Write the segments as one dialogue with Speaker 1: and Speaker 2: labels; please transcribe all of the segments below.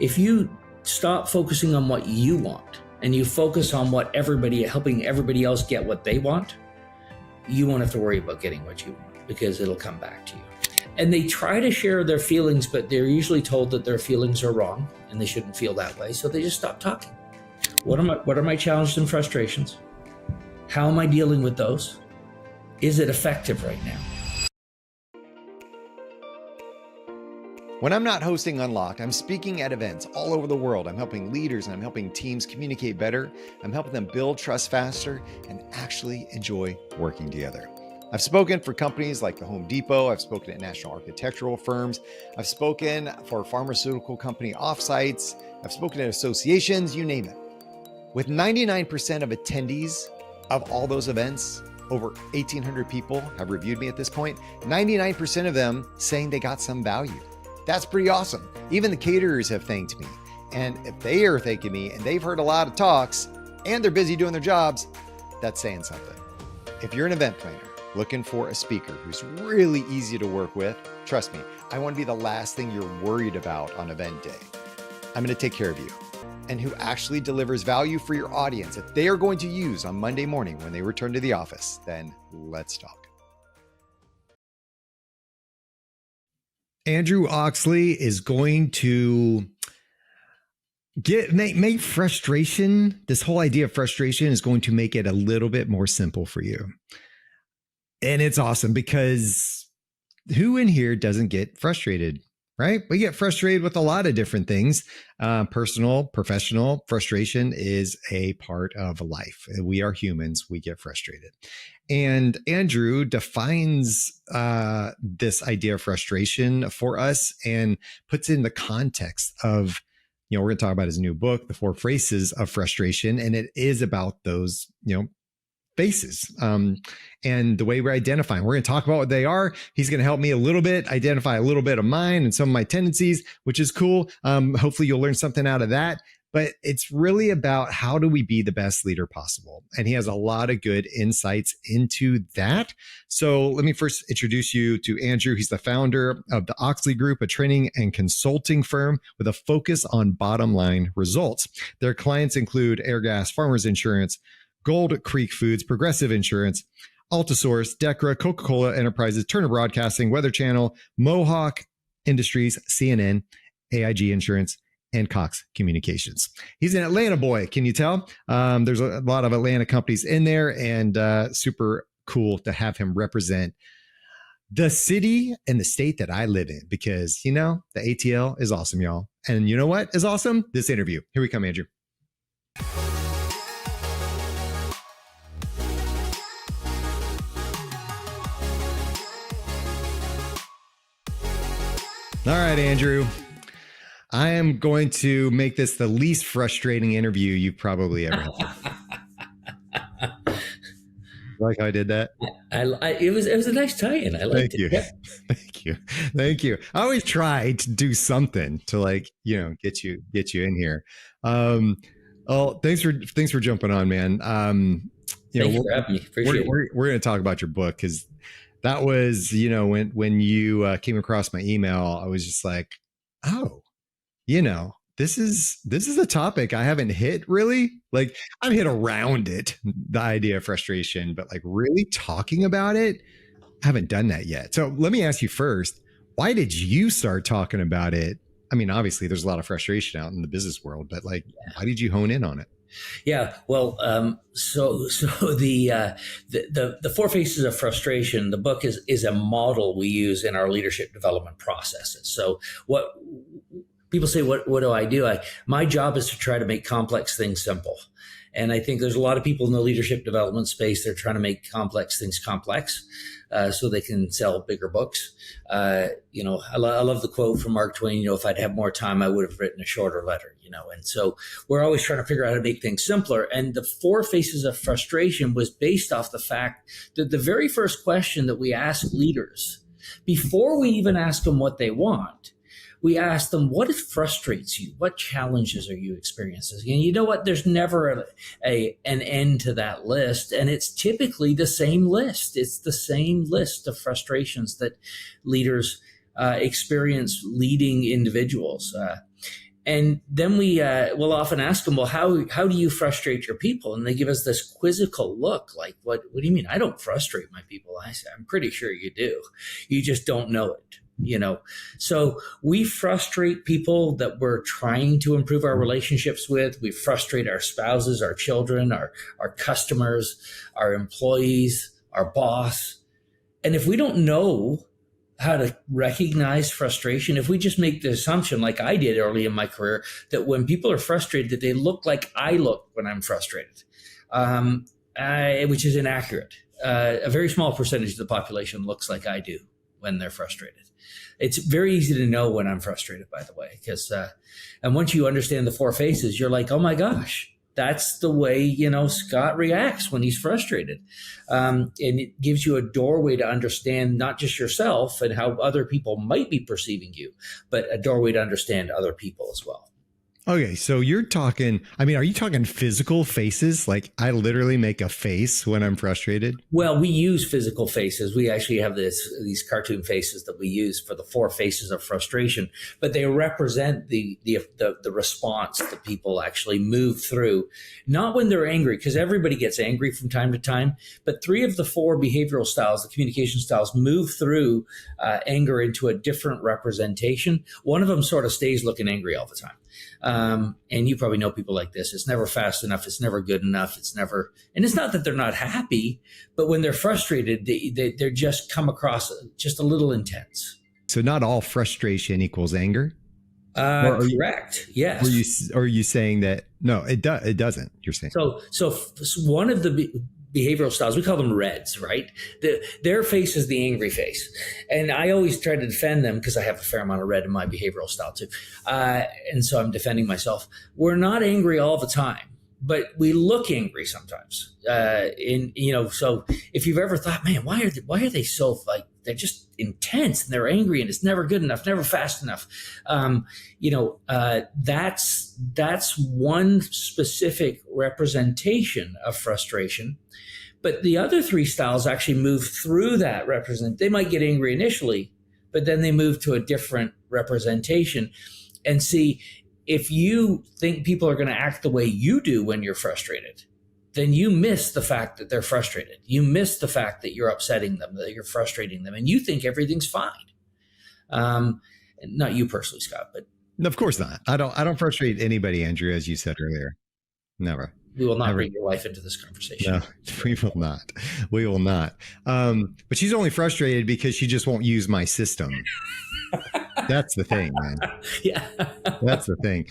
Speaker 1: If you stop focusing on what you want and you focus on helping everybody else get what they want, you won't have to worry about getting what you want, because it'll come back to you. And they try to share their feelings, but they're usually told that their feelings are wrong and they shouldn't feel that way. So they just stop talking. What are my challenges and frustrations? How am I dealing with those? Is it effective right now?
Speaker 2: When I'm not hosting Unlocked, I'm speaking at events all over the world. I'm helping leaders and I'm helping teams communicate better. I'm helping them build trust faster and actually enjoy working together. I've spoken for companies like the Home Depot. I've spoken at national architectural firms. I've spoken for pharmaceutical company offsites. I've spoken at associations, you name it. With 99% of attendees of all those events, over 1,800 people have reviewed me at this point, 99% of them saying they got some value. That's pretty awesome. Even the caterers have thanked me. And if they are thanking me and they've heard a lot of talks and they're busy doing their jobs, that's saying something. If you're an event planner looking for a speaker who's really easy to work with, trust me, I want to be the last thing you're worried about on event day. I'm going to take care of you. And who actually delivers value for your audience that they are going to use on Monday morning when they return to the office, then let's talk. Andrew Oxley is going to make frustration, this whole idea of frustration is going to make it a little bit more simple for you. And it's awesome because who in here doesn't get frustrated, right? We get frustrated with a lot of different things. Personal, professional, frustration is a part of life. We are humans. We get frustrated. And Andrew defines this idea of frustration for us and puts it in the context of, we're going to talk about his new book, The 4 Faces of Frustration. And it is about those, faces and the way we're identifying. We're going to talk about what they are. He's going to help me a little bit, identify a little bit of mine and some of my tendencies, which is cool. Hopefully you'll learn something out of that. But it's really about how do we be the best leader possible? And he has a lot of good insights into that. So let me first introduce you to Andrew. He's the founder of the Oxley Group, a training and consulting firm with a focus on bottom line results. Their clients include Airgas, Farmers Insurance, Gold Creek Foods, Progressive Insurance, Altisource, Decra, Coca-Cola Enterprises, Turner Broadcasting, Weather Channel, Mohawk Industries, CNN, AIG Insurance, and Cox Communications. He's an Atlanta boy. Can you tell? There's a lot of Atlanta companies in there, and super cool to have him represent the city and the state that I live in because, the ATL is awesome, y'all. And you know what is awesome? This interview. Here we come, Andrew. All right, Andrew. I am going to make this the least frustrating interview you've probably ever had. Like how I did that?
Speaker 1: It was a nice tie-in. I liked it. Yeah.
Speaker 2: Thank you. I always try to do something to get you in here. Thanks for jumping on, man.
Speaker 1: Thanks for having me. Appreciate it.
Speaker 2: We're going to talk about your book because that was, when you came across my email, I was just like, oh, this is a topic I haven't hit really. Like I've hit around it, the idea of frustration, but like really talking about it, I haven't done that yet. So let me ask you first, why did you start talking about it? I mean, obviously there's a lot of frustration out in the business world, but why did you hone in on it?
Speaker 1: Yeah, well, so the 4 Faces of Frustration, the book is a model we use in our leadership development processes. So what people say, what do I do? My job is to try to make complex things simple. And I think there's a lot of people in the leadership development space, they're trying to make complex things complex so they can sell bigger books. I love the quote from Mark Twain, if I'd had more time, I would have written a shorter letter, and so we're always trying to figure out how to make things simpler. And the 4 Faces of Frustration was based off the fact that the very first question that we ask leaders, before we even ask them what they want, we ask them, what frustrates you? What challenges are you experiencing? And you know what? There's never an end to that list. And it's typically the same list. It's the same list of frustrations that leaders experience leading individuals. And then we will often ask them, well, how do you frustrate your people? And they give us this quizzical look, like, what do you mean? I don't frustrate my people. I say, I'm pretty sure you do. You just don't know it, you know? So we frustrate people that we're trying to improve our relationships with. We frustrate our spouses, our children, our customers, our employees, our boss. And if we don't know how to recognize frustration, if we just make the assumption, like I did early in my career, that when people are frustrated, that they look like I look when I'm frustrated, which is inaccurate. A very small percentage of the population looks like I do when they're frustrated. It's very easy to know when I'm frustrated, by the way, because and once you understand the four faces, you're like, oh my gosh, that's the way, you know, Scott reacts when he's frustrated. And it gives you a doorway to understand not just yourself and how other people might be perceiving you, but a doorway to understand other people as well.
Speaker 2: Okay, so you're talking, I mean, are you talking physical faces? Like I literally make a face when I'm frustrated?
Speaker 1: Well, we use physical faces. We actually have these cartoon faces that we use for the four faces of frustration, but they represent the response that people actually move through, not when they're angry, because everybody gets angry from time to time, but three of the four behavioral styles, the communication styles, move through anger into a different representation. One of them sort of stays looking angry all the time. And you probably know people like this. It's never fast enough. It's never good enough. And it's not that they're not happy, but when they're frustrated, they're just come across just a little intense.
Speaker 2: So not all frustration equals anger?
Speaker 1: Correct. Yes.
Speaker 2: Or are you saying that? No, it doesn't. You're saying.
Speaker 1: So one of the behavioral styles, we call them reds, right? Their face is the angry face. And I always try to defend them because I have a fair amount of red in my behavioral style too. And so I'm defending myself. We're not angry all the time, but we look angry sometimes. So if you've ever thought, man, why are they so, like, they're just intense and they're angry and it's never good enough, never fast enough. That's one specific representation of frustration. But the other three styles actually move through that They might get angry initially, but then they move to a different representation. And see, if you think people are going to act the way you do when you're frustrated, then you miss the fact that they're frustrated. You miss the fact that you're upsetting them, that you're frustrating them, and you think everything's fine. Not you personally, Scott, but
Speaker 2: of course not. I don't frustrate anybody, Andrew, as you said earlier. Never.
Speaker 1: We will not bring your wife into this conversation.
Speaker 2: No, we will not. We will not. But she's only frustrated because she just won't use my system. That's the thing, man.
Speaker 1: Yeah.
Speaker 2: That's the thing.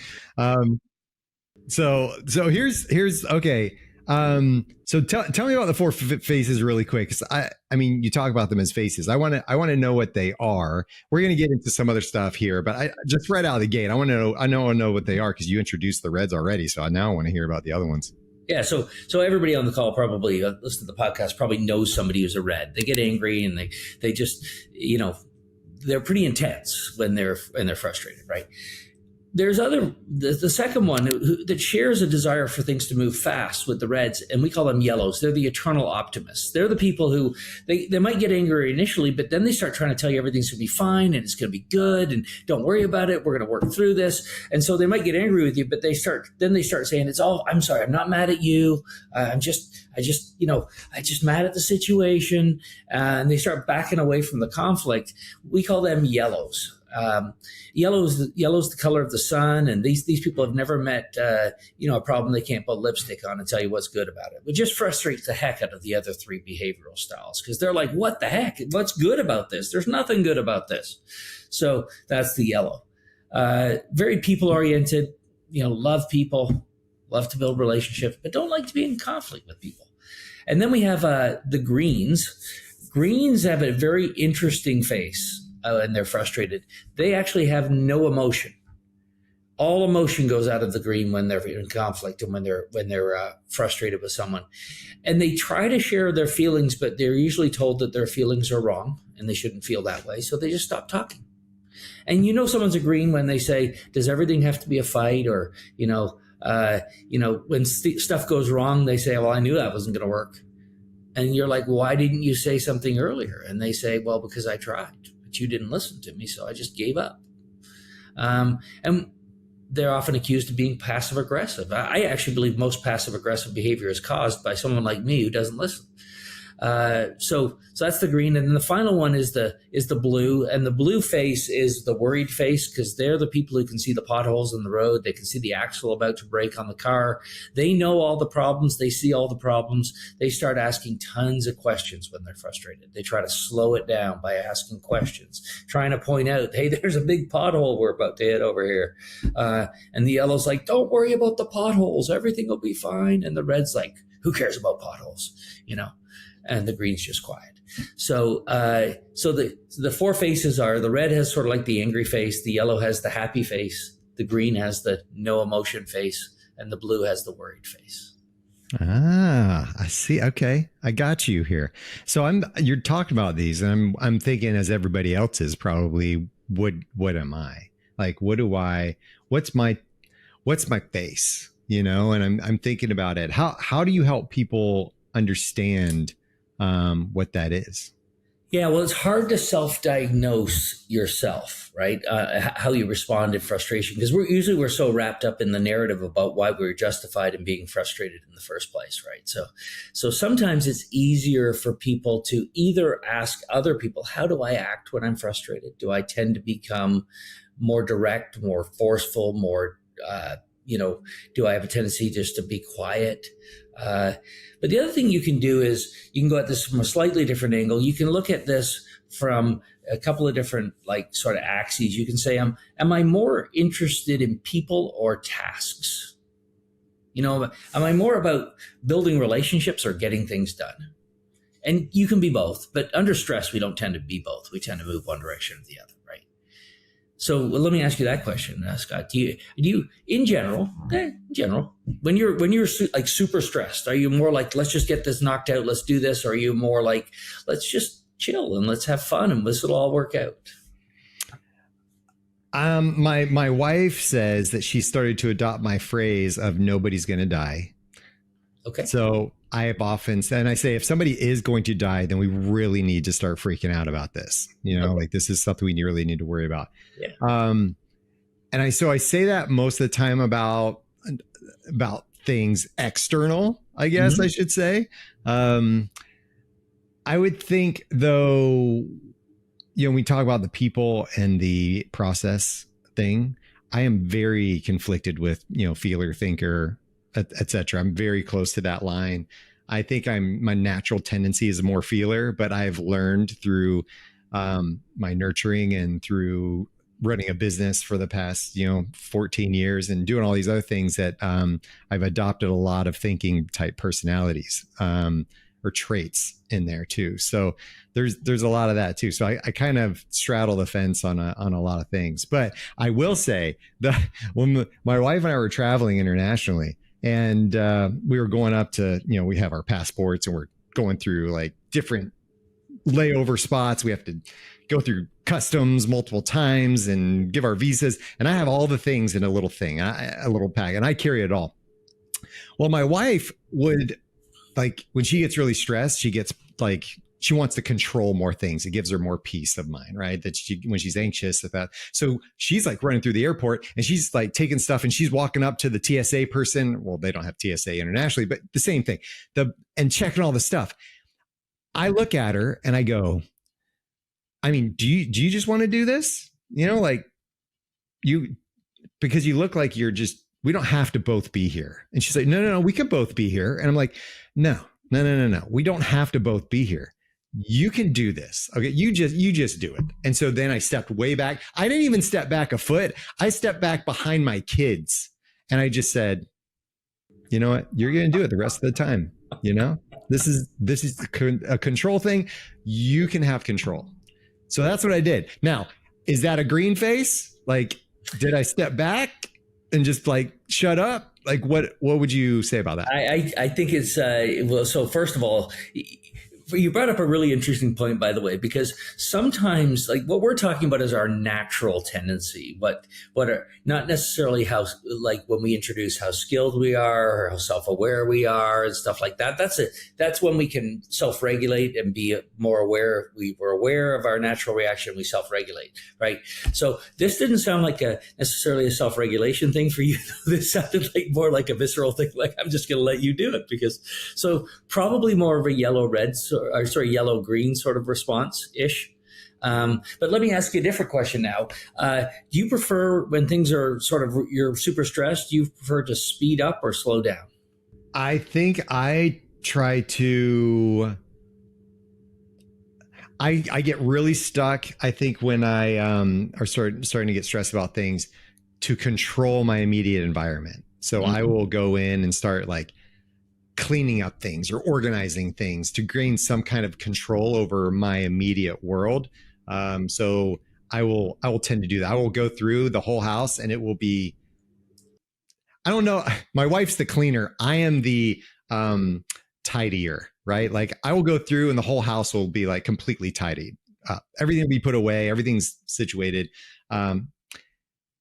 Speaker 2: So here's okay. So tell me about the four faces really quick. 'Cause I mean, you talk about them as faces. I want to know what they are. We're going to get into some other stuff here, but I just right out of the gate, I want to know what they are, because you introduced the reds already. So now I want to hear about the other ones.
Speaker 1: Yeah. So everybody on the call probably listen to the podcast probably knows somebody who's a red. They get angry and they just, they're pretty intense when they're frustrated, right? There's the second one that shares a desire for things to move fast with the reds, and we call them yellows. They're the eternal optimists. They're the people who they might get angry initially, but then they start trying to tell you everything's going to be fine and it's going to be good and don't worry about it. We're going to work through this. And so they might get angry with you, but they start saying, I'm sorry, I'm not mad at you. I just mad at the situation. And they start backing away from the conflict. We call them yellows. Yellow's the color of the sun, and these people have never met a problem they can't put lipstick on and tell you what's good about it. It just frustrates the heck out of the other three behavioral styles, because they're like, what the heck? What's good about this? There's nothing good about this. So that's the yellow. Very people oriented, love people, love to build relationships, but don't like to be in conflict with people. And then we have the greens. Greens have a very interesting face. And they're frustrated. They actually have no emotion. All emotion goes out of the green when they're in conflict and when they're frustrated with someone. And they try to share their feelings, but they're usually told that their feelings are wrong and they shouldn't feel that way. So they just stop talking. And someone's a green when they say, does everything have to be a fight? Or, when stuff goes wrong, they say, well, I knew that wasn't going to work. And you're like, why didn't you say something earlier? And they say, well, because I tried. You didn't listen to me, so I just gave up. And they're often accused of being passive aggressive. I actually believe most passive aggressive behavior is caused by someone like me who doesn't listen. So that's the green, and then the final one is the blue, and the blue face is the worried face, because they're the people who can see the potholes in the road. They can see the axle about to break on the car. They know all the problems. They see all the problems. They start asking tons of questions when they're frustrated. They try to slow it down by asking questions, trying to point out, hey, there's a big pothole we're about to hit over here. And the yellow's like, don't worry about the potholes. Everything will be fine. And the red's like, who cares about potholes? And the green's just quiet. So the four faces are, the red has sort of like the angry face, the yellow has the happy face, the green has the no emotion face, and the blue has the worried face.
Speaker 2: Ah, I see. Okay, I got you here. So you're talking about these, and I'm thinking, as everybody else is probably, what am I? Like, what's my face? And I'm thinking about it. How do you help people understand what that is?
Speaker 1: Yeah, well, it's hard to self-diagnose yourself, right? How you respond to frustration, because we're so wrapped up in the narrative about why we're justified in being frustrated in the first place, right? So sometimes it's easier for people to either ask other people, how do I act when I'm frustrated? Do I tend to become more direct, more forceful, more, do I have a tendency just to be quiet? But the other thing you can do is you can go at this from a slightly different angle. You can look at this from a couple of different sort of axes. You can say, am I more interested in people or tasks? Am I more about building relationships or getting things done? And you can be both, but under stress, we don't tend to be both. We tend to move one direction or the other, right? So let me ask you that question, Scott. Do you, in general, when you're super stressed, are you more like, let's just get this knocked out, let's do this? Or are you more like, let's just chill and let's have fun and this will all work out?
Speaker 2: My wife says that she started to adopt my phrase of nobody's going to die.
Speaker 1: Okay.
Speaker 2: So I have often said, and I say, if somebody is going to die, then we really need to start freaking out about this. Okay. This is something we really need to worry about.
Speaker 1: Yeah.
Speaker 2: And I say that most of the time about things external, I guess I should say. I would think, though, we talk about the people and the process thing. I am very conflicted with, feeler, thinker, etc. I'm very close to that line. I think my natural tendency is more feeler, but I've learned through my nurturing and through running a business for the past, 14 years and doing all these other things that I've adopted a lot of thinking type personalities or traits in there too. So there's a lot of that too. So I kind of straddle the fence on a lot of things. But I will say that when my wife and I were traveling internationally, and we were going up to, we have our passports and we're going through different layover spots. We have to go through customs multiple times and give our visas. And I have all the things in a little thing, a little pack, and I carry it all. Well, my wife would, when she gets really stressed, she gets she wants to control more things. It gives her more peace of mind, right? That when she's anxious about. So she's running through the airport and she's taking stuff and she's walking up to the TSA person. Well, they don't have TSA internationally, but the same thing. And checking all the stuff. I look at her and I go, I mean, do you just want to do this? Because you look like you're just, we don't have to both be here. And she's like, no, we can both be here. And I'm like, no. We don't have to both be here. You can do this. Okay. You just do it. And so then I stepped way back. I didn't even step back a foot. I stepped back behind my kids and I just said, you know what? You're going to do it the rest of the time. This is a control thing. You can have control. So that's what I did. Now, is that a green face? Did I step back and just shut up? What would you say about that?
Speaker 1: I think it's, well, so first of all, you brought up a really interesting point, by the way, because sometimes, like, what we're talking about is our natural tendency. What are not necessarily how, like, when we introduce how skilled we are or how self-aware we are and stuff like that. That's when we can self-regulate and be more aware. We're aware of our natural reaction. We self-regulate, right? So this didn't sound like necessarily a self-regulation thing for you. This sounded like more like a visceral thing. Like, I'm just going to let you do it so probably more of a yellow-red, or sorry, yellow-green sort of response-ish. But let me ask you a different question now. Do you prefer, when things are sort of, you're super stressed, do you prefer to speed up or slow down?
Speaker 2: I think I try to, I get really stuck, I think, when I are starting to get stressed about things, to control my immediate environment. So I will go in and start like cleaning up things or organizing things to gain some kind of control over my immediate world. So I will tend to do that. I will go through the whole house, and it will be, I don't know. My wife's the cleaner. I am the tidier, right? Like, I will go through and the whole house will be like completely tidied up. Everything will be put away. Everything's situated.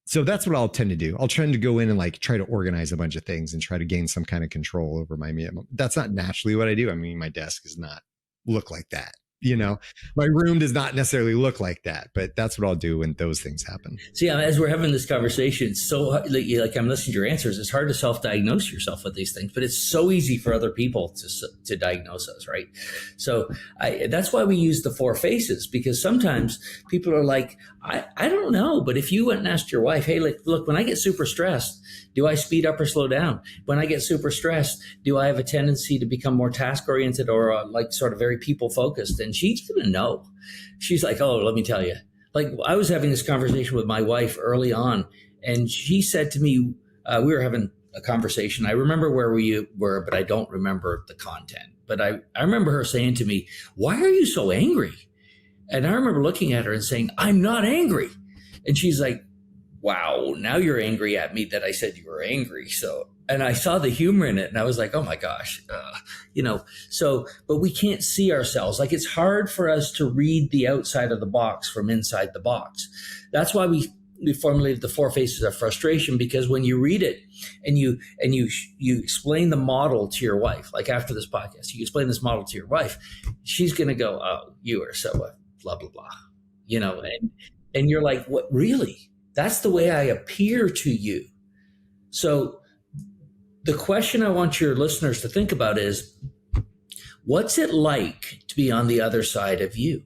Speaker 2: So that's what I'll tend to do. I'll tend to go in and like try to organize a bunch of things and try to gain some kind of control over my meal. That's not naturally what I do. I mean, my desk does not look like that. You know, my room does not necessarily look like that, but that's what I'll do when those things happen.
Speaker 1: See, as we're having this conversation, so like I'm listening to your answers, it's hard to self-diagnose yourself with these things, but it's so easy for other people to diagnose us, right? So that's why we use the 4 phases, because sometimes people are like, I don't know, but if you went and asked your wife, hey, look, when I get super stressed, do I speed up or slow down? When I get super stressed, do I have a tendency to become more task-oriented or like sort of very people-focused? And she's going to know. She's like, oh, let me tell you. Like, I was having this conversation with my wife early on, and she said to me, we were having a conversation. I remember where we were, but I don't remember the content. But I remember her saying to me, why are you so angry? And I remember looking at her and saying, I'm not angry. And she's like, wow, now you're angry at me that I said you were angry. So, and I saw the humor in it, and I was like, oh my gosh, but we can't see ourselves. Like, it's hard for us to read the outside of the box from inside the box. That's why we formulated the 4 phases of frustration, because when you read it and you explain the model to your wife, like after this podcast, you explain this model to your wife, she's going to go, oh, you are so blah, blah, blah, and you're like, what, really? That's the way I appear to you. So the question I want your listeners to think about is, what's it like to be on the other side of you?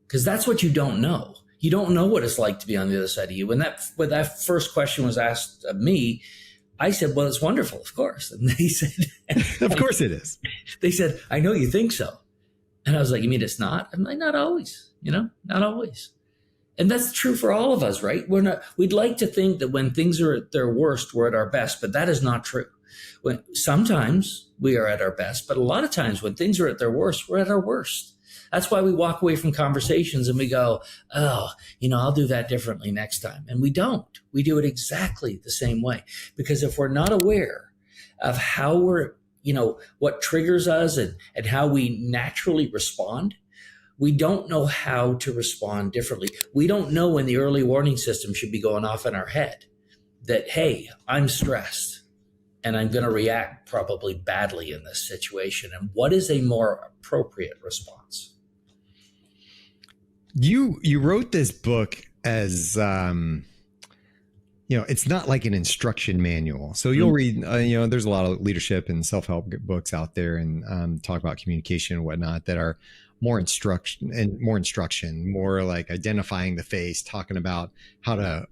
Speaker 1: Because that's what you don't know. You don't know what it's like to be on the other side of you. When that first question was asked of me, I said, well, it's wonderful, of course. And they said,
Speaker 2: of course it is.
Speaker 1: They said, I know you think so. And I was like, you mean it's not? I'm like, not always, not always. And that's true for all of us, right? We'd like to think that when things are at their worst, we're at our best, but that is not true. Sometimes we are at our best, but a lot of times when things are at their worst, we're at our worst. That's why we walk away from conversations and we go, oh, I'll do that differently next time. And we don't. We do it exactly the same way. Because if we're not aware of how what triggers us and how we naturally respond, we don't know how to respond differently. We don't know when the early warning system should be going off in our head that, hey, I'm stressed and I'm going to react probably badly in this situation. And what is a more appropriate response?
Speaker 2: You wrote this book as, it's not like an instruction manual. So you'll read, there's a lot of leadership and self-help books out there and talk about communication and whatnot that are more instruction, more like identifying the face, talking about how to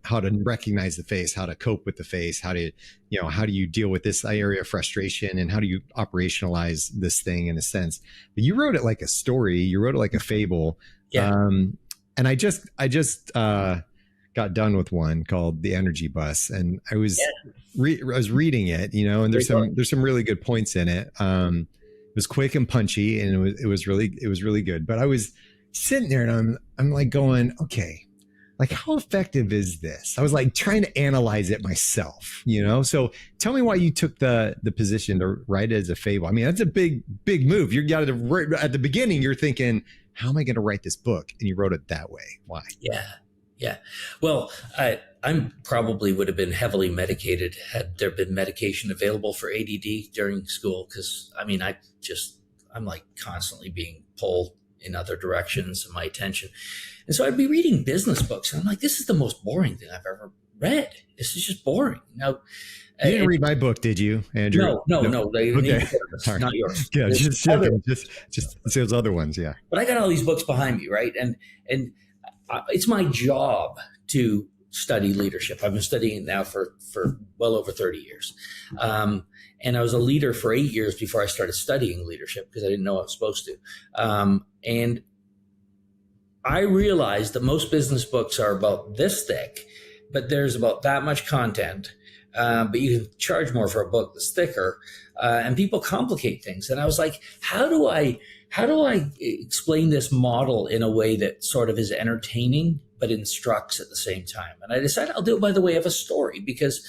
Speaker 2: recognize the face, how to cope with the face, how do you deal with this area of frustration, and how do you operationalize this thing in a sense. But you wrote it like a story, you wrote it like a fable. Yeah. And I just got done with one called The Energy Bus, and I was reading it, and there's some really good points in it. It was quick and punchy, and it was really good. But I was sitting there and I'm like going, okay, like, how effective is this? I was like trying to analyze it myself, So tell me why you took the position to write it as a fable. I mean, that's a big move. You got to, at the beginning, you're thinking, how am I going to write this book? And you wrote it that way. Why?
Speaker 1: Yeah. Well, I probably would have been heavily medicated had there been medication available for ADD during school. Cause I mean, I'm like constantly being pulled in other directions in my attention. And so I'd be reading business books and I'm like, this is the most boring thing I've ever read. This is just boring. Now,
Speaker 2: you didn't read my book, did you, Andrew?
Speaker 1: No.
Speaker 2: Okay.
Speaker 1: Not yours.
Speaker 2: Yeah, just those other ones. Yeah.
Speaker 1: But I got all these books behind me, right? And it's my job to study leadership. I've been studying it now for well over 30 years. And I was a leader for 8 years before I started studying leadership because I didn't know I was supposed to. And I realized that most business books are about this thick, but there's about that much content. But you can charge more for a book that's thicker, and people complicate things. And I was like, how do I explain this model in a way that sort of is entertaining but instructs at the same time? And I decided I'll do it by the way of a story because,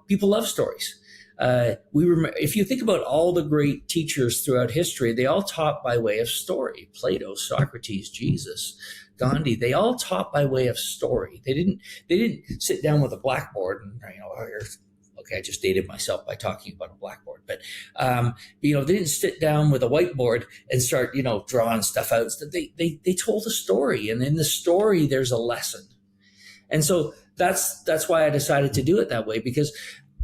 Speaker 1: people love stories. If you think about all the great teachers throughout history, they all taught by way of story. Plato, Socrates, Jesus, Gandhi, they all taught by way of story. They didn't sit down with a blackboard and, okay, I just dated myself by talking about a blackboard, but, they didn't sit down with a whiteboard and start, drawing stuff out. They told a story, and in the story, there's a lesson. And so that's why I decided to do it that way, because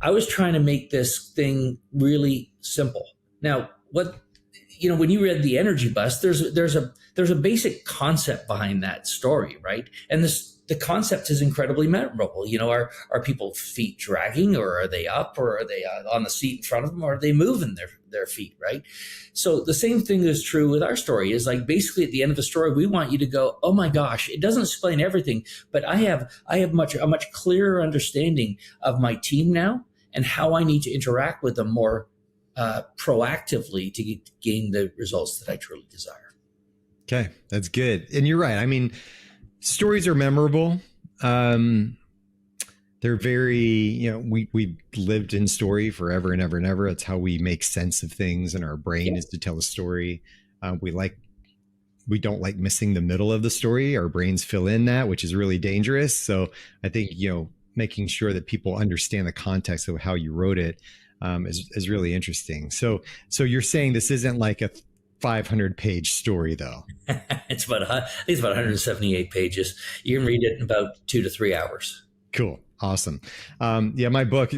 Speaker 1: I was trying to make this thing really simple. Now, when you read The Energy Bus, there's a basic concept behind that story, right? And the concept is incredibly memorable. Are people's feet dragging, or are they up, or are they on the seat in front of them, or are they moving their feet, right? So the same thing is true with our story. Is like basically at the end of the story, we want you to go, oh my gosh, it doesn't explain everything, but I have a much clearer understanding of my team now and how I need to interact with them more proactively to gain the results that I truly desire.
Speaker 2: Okay, that's good. And you're right. I mean, stories are memorable. They're very, we've lived in story forever and ever and ever. It's how we make sense of things, and our brain is to tell a story. We don't like missing the middle of the story. Our brains fill in that, which is really dangerous. So I think, making sure that people understand the context of how you wrote it is really interesting. So you're saying this isn't like a 500-page story, though?
Speaker 1: It's about 178 pages. You can read it in about 2 to 3 hours.
Speaker 2: Cool. Awesome. My book,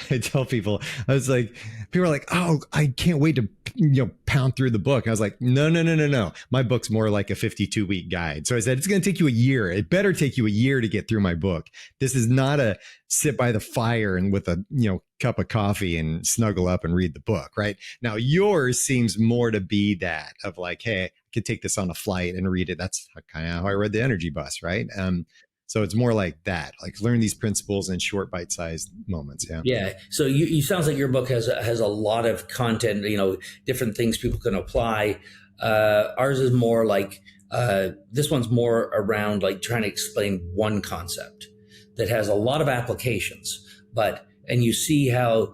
Speaker 2: I tell people, I was like, people are like, oh, I can't wait to, pound through the book. I was like, no. My book's more like a 52-week guide. So I said, it's going to take you a year. It better take you a year to get through my book. This is not a sit by the fire and with a, cup of coffee and snuggle up and read the book. Right now, yours seems more to be that of like, hey, I could take this on a flight and read it. That's kind of how I read The Energy Bus. Right. So it's more like that, like learn these principles in short bite-sized moments. Yeah.
Speaker 1: Yeah. So you sounds like your book has a lot of content, different things people can apply. Ours is more like, this one's more around like trying to explain one concept that has a lot of applications, and you see how,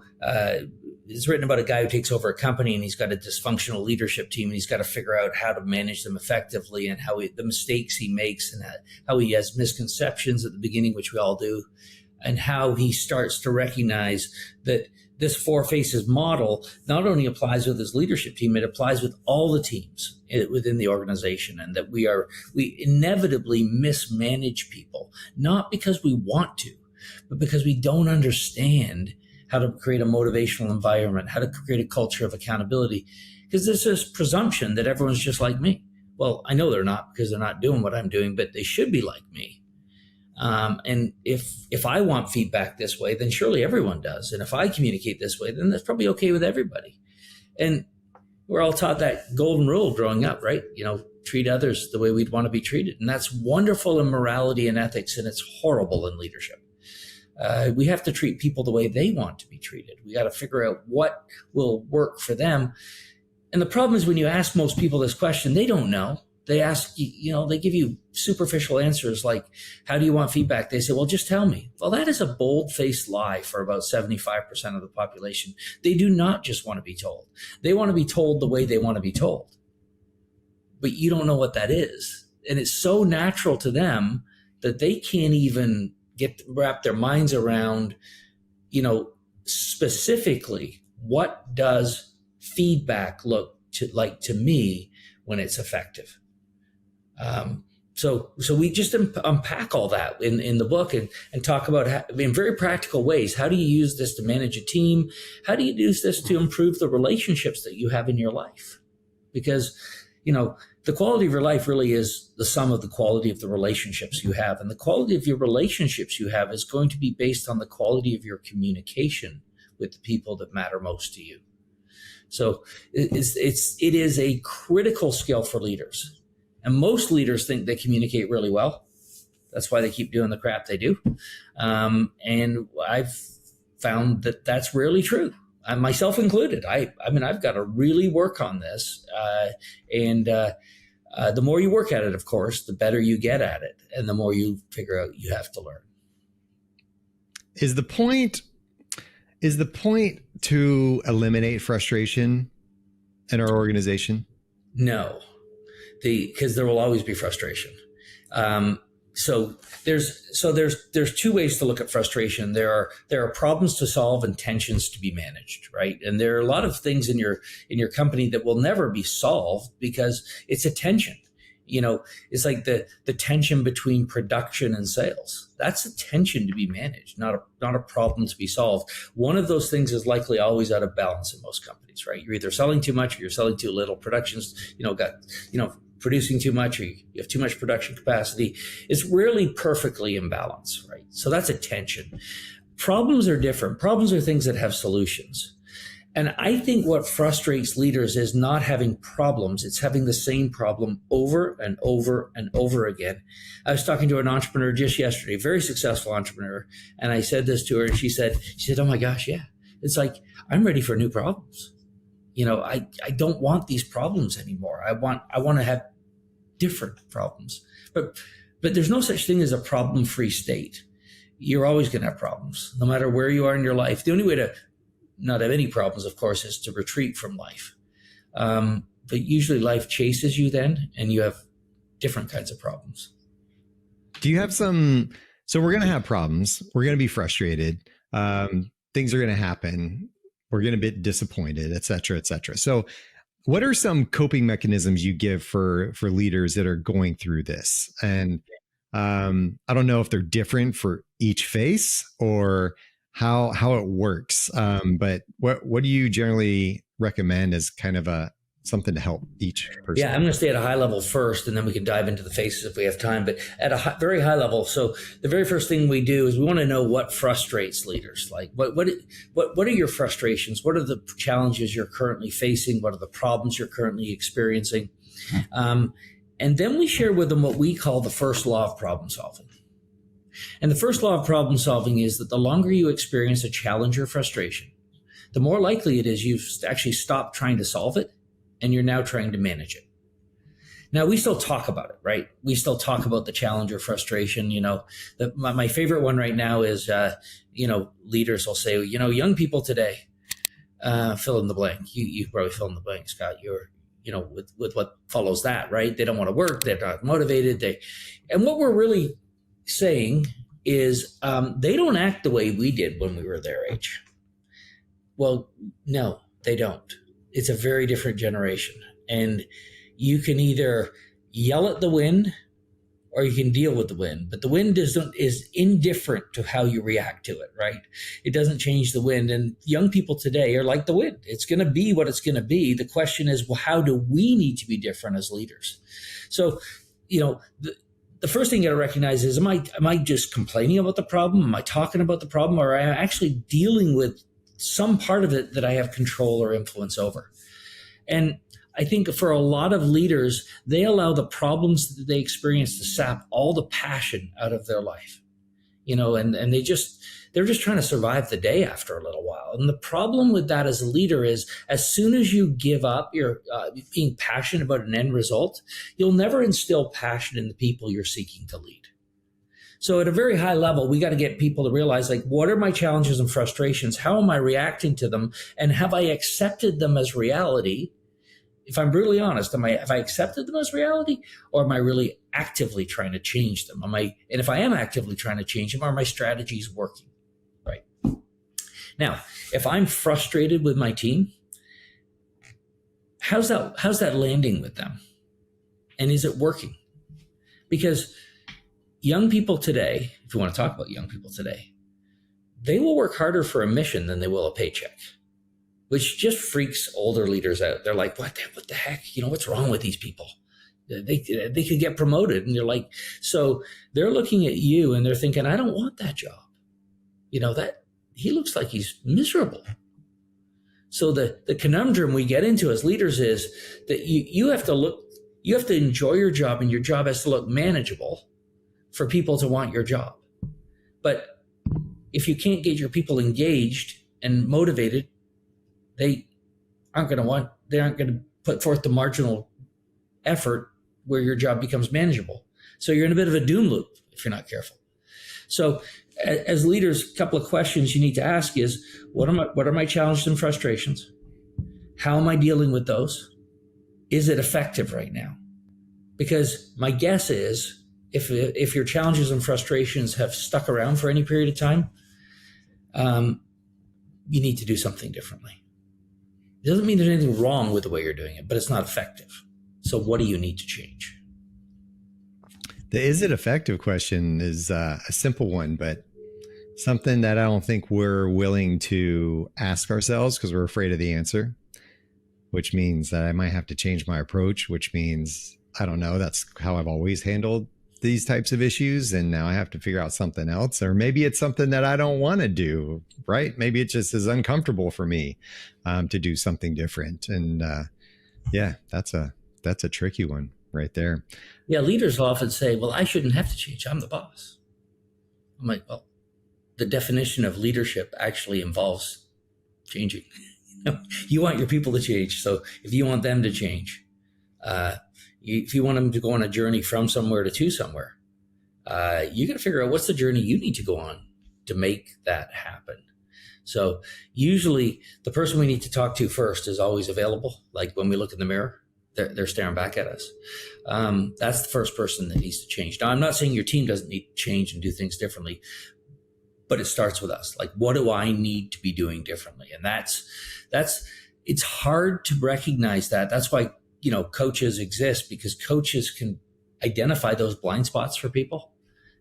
Speaker 1: it's written about a guy who takes over a company and he's got a dysfunctional leadership team, and he's got to figure out how to manage them effectively, and the mistakes he makes, and how he has misconceptions at the beginning, which we all do, and how he starts to recognize that this four faces model not only applies with his leadership team, it applies with all the teams within the organization, and that we inevitably mismanage people, not because we want to, but because we don't understand how to create a motivational environment, how to create a culture of accountability. Because there's this presumption that everyone's just like me. Well, I know they're not, because they're not doing what I'm doing, but they should be like me. And if I want feedback this way, then surely everyone does. And if I communicate this way, then that's probably okay with everybody. And we're all taught that golden rule growing up, right? Treat others the way we'd want to be treated. And that's wonderful in morality and ethics, and it's horrible in leadership. We have to treat people the way they want to be treated. We got to figure out what will work for them. And the problem is when you ask most people this question, they don't know. They ask you, they give you superficial answers like, how do you want feedback? They say, well, just tell me. Well, that is a bold-faced lie for about 75% of the population. They do not just want to be told. They want to be told the way they want to be told. But you don't know what that is. And it's so natural to them that they can't even wrap their minds around, specifically, what does feedback look like to me when it's effective? So we just unpack all that in the book and talk about in very practical ways. How do you use this to manage a team? How do you use this to improve the relationships that you have in your life? Because, the quality of your life really is the sum of the quality of the relationships you have. And the quality of your relationships you have is going to be based on the quality of your communication with the people that matter most to you. So it is a critical skill for leaders. And most leaders think they communicate really well. That's why they keep doing the crap they do. And I've found that that's rarely true. Myself included. I've got to really work on this. The more you work at it, of course, the better you get at it. And the more you figure out you have to learn.
Speaker 2: Is the point to eliminate frustration in our organization?
Speaker 1: No, because there will always be frustration. So there's two ways to look at frustration. There are problems to solve and tensions to be managed, right? And there are a lot of things in your company that will never be solved because it's a tension. It's like the tension between production and sales. That's a tension to be managed, not a problem to be solved. One of those things is likely always out of balance in most companies, right? You're either selling too much or you're selling too little. Production's, producing too much or you have too much production capacity. It's rarely perfectly in balance, right? So that's a tension. Problems are different. Problems are things that have solutions. And I think what frustrates leaders is not having problems. It's having the same problem over and over and over again. I was talking to an entrepreneur just yesterday, a very successful entrepreneur. And I said this to her and she said, oh my gosh, yeah. It's like, I'm ready for new problems. I don't want these problems anymore. I want to have different problems. But there's no such thing as a problem-free state. You're always going to have problems, no matter where you are in your life. The only way to not have any problems, of course, is to retreat from life. But usually life chases you then, and you have different kinds of problems.
Speaker 2: Do you have so we're going to have problems. We're going to be frustrated. Things are going to happen. We're going to be disappointed, et cetera, et cetera. So what are some coping mechanisms you give for leaders that are going through this? And I don't know if they're different for each phase or how it works. But what do you generally recommend as kind of something to help each person?
Speaker 1: Yeah, I'm going to stay at a high level first, and then we can dive into the phases if we have time. But at a very high level, so the very first thing we do is we want to know what frustrates leaders. Like, what are your frustrations? What are the challenges you're currently facing? What are the problems you're currently experiencing? And then we share with them what we call the first law of problem solving. And the first law of problem solving is that the longer you experience a challenge or frustration, the more likely it is you've actually stopped trying to solve it and you're now trying to manage it. Now, we still talk about it, right? We still talk about the challenge or frustration. My favorite one right now is, leaders will say, young people today, fill in the blank. You probably fill in the blank, Scott. You're, with what follows that, right? They don't want to work. They're not motivated. And what we're really saying is they don't act the way we did when we were their age. Well, no, they don't. It's a very different generation. And you can either yell at the wind or you can deal with the wind. But the wind is indifferent to how you react to it, right? It doesn't change the wind. And young people today are like the wind. It's going to be what it's going to be. The question is, well, how do we need to be different as leaders? So, the first thing you got to recognize is, am I just complaining about the problem? Am I talking about the problem? Or am I actually dealing with some part of it that I have control or influence over? And I think for a lot of leaders, they allow the problems that they experience to sap all the passion out of their life. and they're just trying to survive the day after a little while. And the problem with that as a leader is as soon as you give up your being passionate about an end result, you'll never instill passion in the people you're seeking to lead. So at a very high level, we got to get people to realize, like, what are my challenges and frustrations? How am I reacting to them? And have I accepted them as reality? If I'm brutally honest, have I accepted them as reality, or am I really actively trying to change them? And if I am actively trying to change them, are my strategies working? Right. Now, if I'm frustrated with my team, how's that landing with them? And is it working? Because young people today, if you want to talk about young people today, they will work harder for a mission than they will a paycheck, which just freaks older leaders out. They're like, what the heck? What's wrong with these people? They could get promoted. And you're like, so they're looking at you and they're thinking, I don't want that job. That he looks like he's miserable. So the conundrum we get into as leaders is that you have to enjoy your job, and your job has to look manageable for people to want your job. But if you can't get your people engaged and motivated, they aren't going to put forth the marginal effort where your job becomes manageable. So you're in a bit of a doom loop if you're not careful. So as leaders, a couple of questions you need to ask is, what are my challenges and frustrations? How am I dealing with those? Is it effective right now? Because my guess is, if your challenges and frustrations have stuck around for any period of time, you need to do something differently. It doesn't mean there's anything wrong with the way you're doing it, but it's not effective. So what do you need to change?
Speaker 2: The is it effective question is a simple one, but something that I don't think we're willing to ask ourselves because we're afraid of the answer, which means that I might have to change my approach, which means, I don't know, that's how I've always handled these types of issues, and now I have to figure out something else. Or maybe it's something that I don't want to do, right? Maybe it just is uncomfortable for me to do something different. And that's a tricky one right there.
Speaker 1: Yeah, leaders will often say, well, I shouldn't have to change, I'm the boss. I'm like, well, the definition of leadership actually involves changing. You want your people to change. So if you want them to change, if you want them to go on a journey from somewhere to somewhere, you got to figure out what's the journey you need to go on to make that happen. So usually the person we need to talk to first is always available. Like when we look in the mirror, they're staring back at us. That's the first person that needs to change. Now, I'm not saying your team doesn't need to change and do things differently, but it starts with us. Like, what do I need to be doing differently? And it's hard to recognize that. That's why coaches exist, because coaches can identify those blind spots for people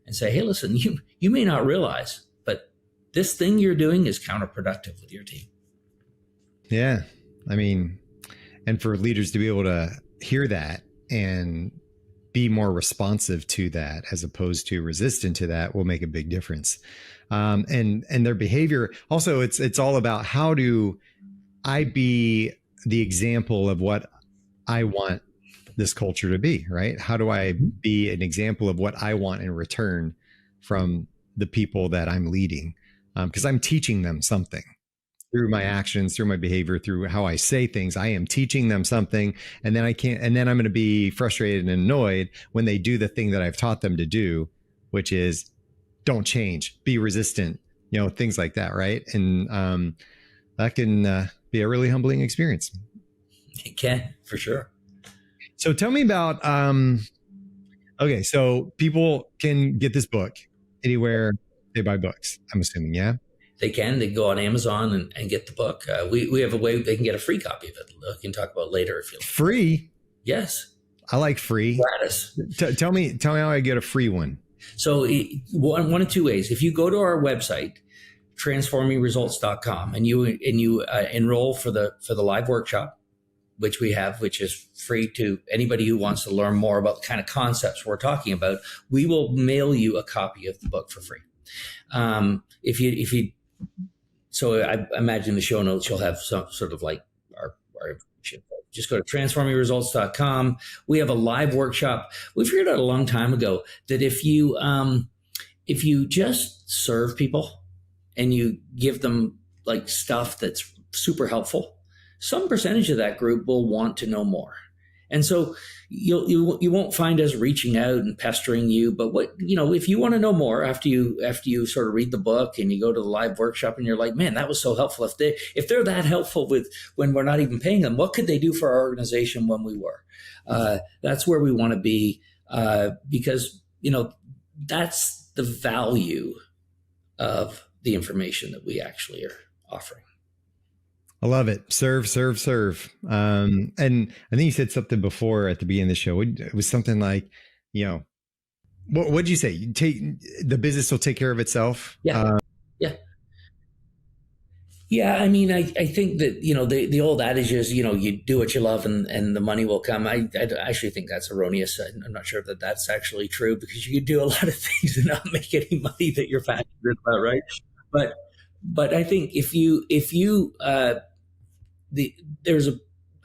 Speaker 1: and say, hey, listen, you may not realize, but this thing you're doing is counterproductive with your team.
Speaker 2: Yeah. I mean, and for leaders to be able to hear that and be more responsive to that as opposed to resistant to that will make a big difference. And their behavior. Also, it's all about, how do I be the example of what I want this culture to be, right? How do I be an example of what I want in return from the people that I'm leading? Because I'm teaching them something through my actions, through my behavior, through how I say things. I am teaching them something, and then I'm going to be frustrated and annoyed when they do the thing that I've taught them to do, which is don't change, be resistant, things like that, right? And that can be a really humbling experience.
Speaker 1: It can, for sure.
Speaker 2: So tell me about, okay, so people can get this book anywhere they buy books, I'm assuming, yeah?
Speaker 1: They can go on Amazon and get the book. We have a way they can get a free copy of it. We can talk about later if you like.
Speaker 2: Free?
Speaker 1: Yes.
Speaker 2: I like free.
Speaker 1: Gratis.
Speaker 2: Tell me how I get a free one.
Speaker 1: So one of two ways. If you go to our website, transformingresults.com, and you enroll for the live workshop, which we have, which is free to anybody who wants to learn more about the kind of concepts we're talking about, we will mail you a copy of the book for free. So I imagine the show notes, you'll have some sort of like our just go to transformingresults.com. We have a live workshop. We figured out a long time ago that if you if you just serve people and you give them like stuff that's super helpful, some percentage of that group will want to know more. And so you won't find us reaching out and pestering you. But if you want to know more after you sort of read the book and you go to the live workshop and you're like, man, that was so helpful. If they're that helpful when we're not even paying them, what could they do for our organization when we were? That's where we want to be, because that's the value of the information that we actually are offering.
Speaker 2: I love it. Serve, serve, serve. And I think you said something before at the beginning of the show. It was something like, what'd you say? The business will take care of itself.
Speaker 1: Yeah. Yeah. I mean, I think that, the old adage is, you do what you love and the money will come. I actually think that's erroneous. I'm not sure that that's actually true, because you could do a lot of things and not make any money that you're passionate about. Right. But I think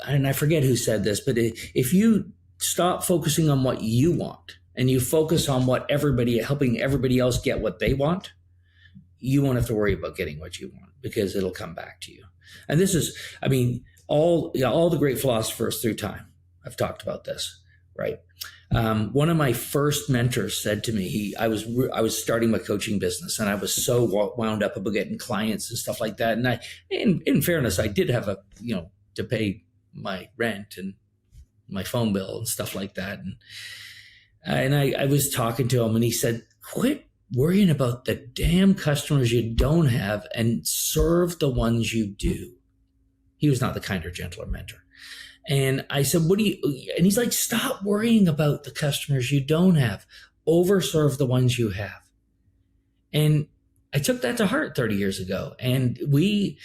Speaker 1: and I forget who said this, but if you stop focusing on what you want and you focus on helping everybody else get what they want, you won't have to worry about getting what you want, because it'll come back to you. And this is, all the great philosophers through time have talked about this, right? One of my first mentors said to me, I was starting my coaching business, and I was so wound up about getting clients and stuff like that. And in fairness, I did have to pay my rent and my phone bill and stuff like that. And I was talking to him, and he said, quit worrying about the damn customers you don't have and serve the ones you do. He was not the kinder, gentler mentor. And I said, and he's like, stop worrying about the customers you don't have. Overserve the ones you have. And I took that to heart 30 years ago. And I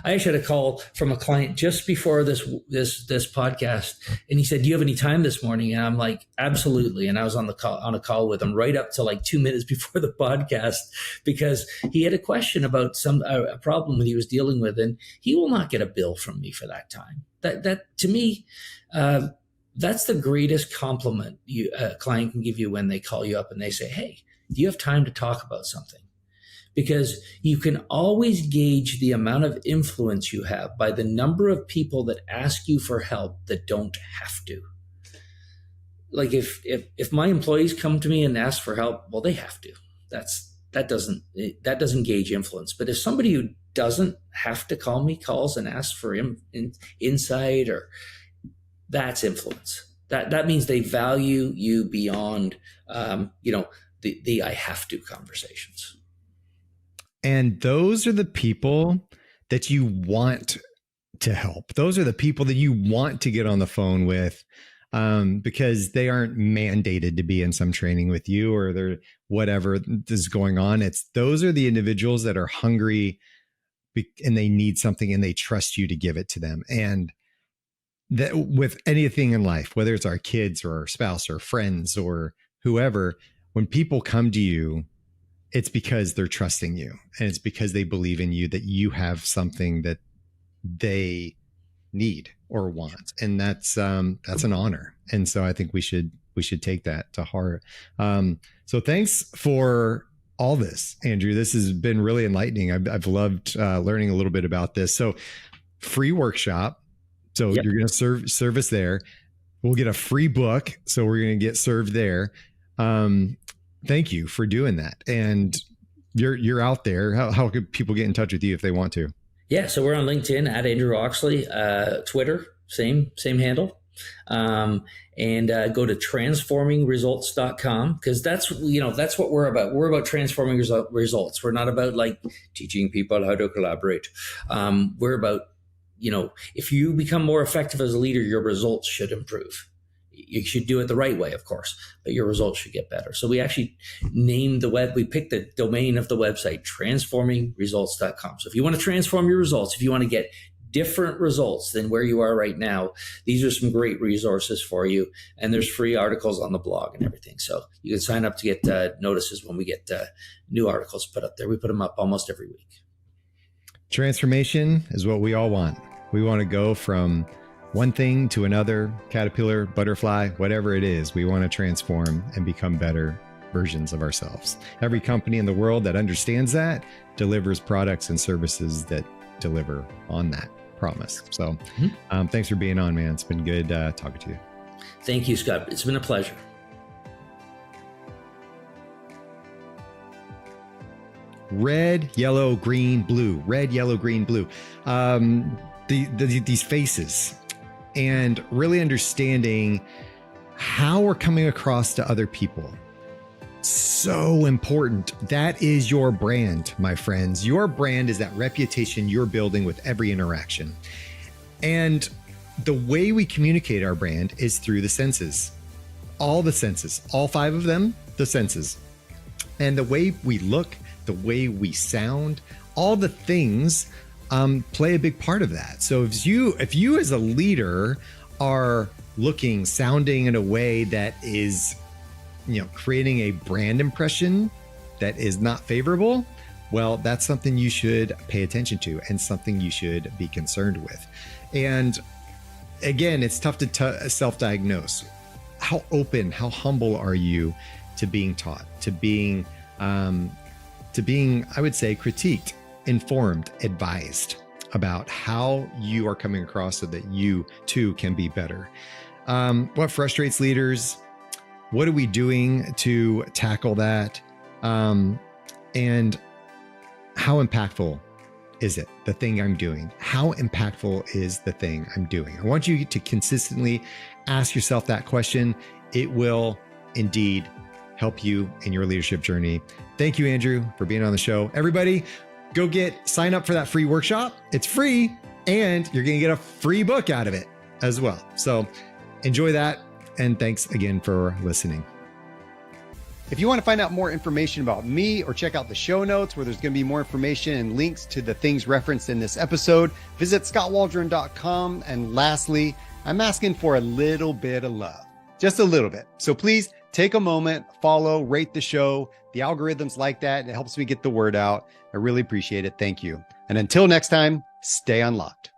Speaker 1: actually had a call from a client just before this podcast. And he said, do you have any time this morning? And I'm like, absolutely. And I was on a call with him right up to like 2 minutes before the podcast, because he had a question about a problem that he was dealing with, and he will not get a bill from me for that time. That to me, that's the greatest compliment a client can give you when they call you up and they say, hey, do you have time to talk about something? Because you can always gauge the amount of influence you have by the number of people that ask you for help that don't have to. Like if my employees come to me and ask for help, well, they have to. That doesn't gauge influence. But if somebody who doesn't have to call me calls and asks for insight, or that's influence. That means they value you beyond the I have to conversations.
Speaker 2: And those are the people that you want to help. Those are the people that you want to get on the phone with, because they aren't mandated to be in some training with you, or they're whatever is going on. Those are the individuals that are hungry and they need something and they trust you to give it to them. And that with anything in life, whether it's our kids or our spouse or friends or whoever, when people come to you, it's because they're trusting you, and it's because they believe in you, that you have something that they need or want. And that's an honor. And so I think we should take that to heart. So thanks for all this, Andrew. This has been really enlightening. I've loved learning a little bit about this. So free workshop. So You're going to serve us there. We'll get a free book. So we're going to get served there. Thank you for doing that. And you're out there. How could people get in touch with you if they want to? Yeah.
Speaker 1: So we're on LinkedIn at Andrew Oxley, Twitter, same handle. And go to transformingresults.com, because that's what we're about. We're about transforming results. We're not about like teaching people how to collaborate. We're about, if you become more effective as a leader, your results should improve. You should do it the right way, of course, but your results should get better. So we actually named we picked the domain of the website, transformingresults.com. So if you want to transform your results, if you want to get different results than where you are right now, these are some great resources for you. And there's free articles on the blog and everything. So you can sign up to get notices when we get new articles put up there. We put them up almost every week.
Speaker 2: Transformation is what we all want. We want to go from one thing to another, caterpillar, butterfly, whatever it is. We want to transform and become better versions of ourselves. Every company in the world that understands that delivers products and services that deliver on that promise. So thanks for being on, man. It's been good talking to you.
Speaker 1: Thank you, Scott. It's been a pleasure.
Speaker 2: Red, yellow, green, blue. Red, yellow, green, blue. These faces, and really understanding how we're coming across to other people. So important. That is your brand, my friends. Your brand is that reputation you're building with every interaction. And the way we communicate our brand is through the senses. All the senses, all 5 of them, the senses. And the way we look, the way we sound, all the things play a big part of that. So if you as a leader are looking, sounding in a way that is, creating a brand impression that is not favorable, well, that's something you should pay attention to and something you should be concerned with. And again, it's tough to self-diagnose. How open, how humble are you to being taught, to being, I would say, critiqued, informed, advised about how you are coming across so that you too can be better? What frustrates leaders? What are we doing to tackle that? And how impactful is it, the thing I'm doing? How impactful is the thing I'm doing? I want you to consistently ask yourself that question. It will indeed help you in your leadership journey. Thank you, Andrew, for being on the show. Everybody, go sign up for that free workshop. It's free, and you're going to get a free book out of it as well. So enjoy that. And thanks again for listening. If you want to find out more information about me or check out the show notes where there's going to be more information and links to the things referenced in this episode, visit skotwaldron.com. And lastly, I'm asking for a little bit of love, just a little bit. So please take a moment, follow, rate the show. The algorithms like that, and it helps me get the word out. I really appreciate it. Thank you. And until next time, stay unlocked.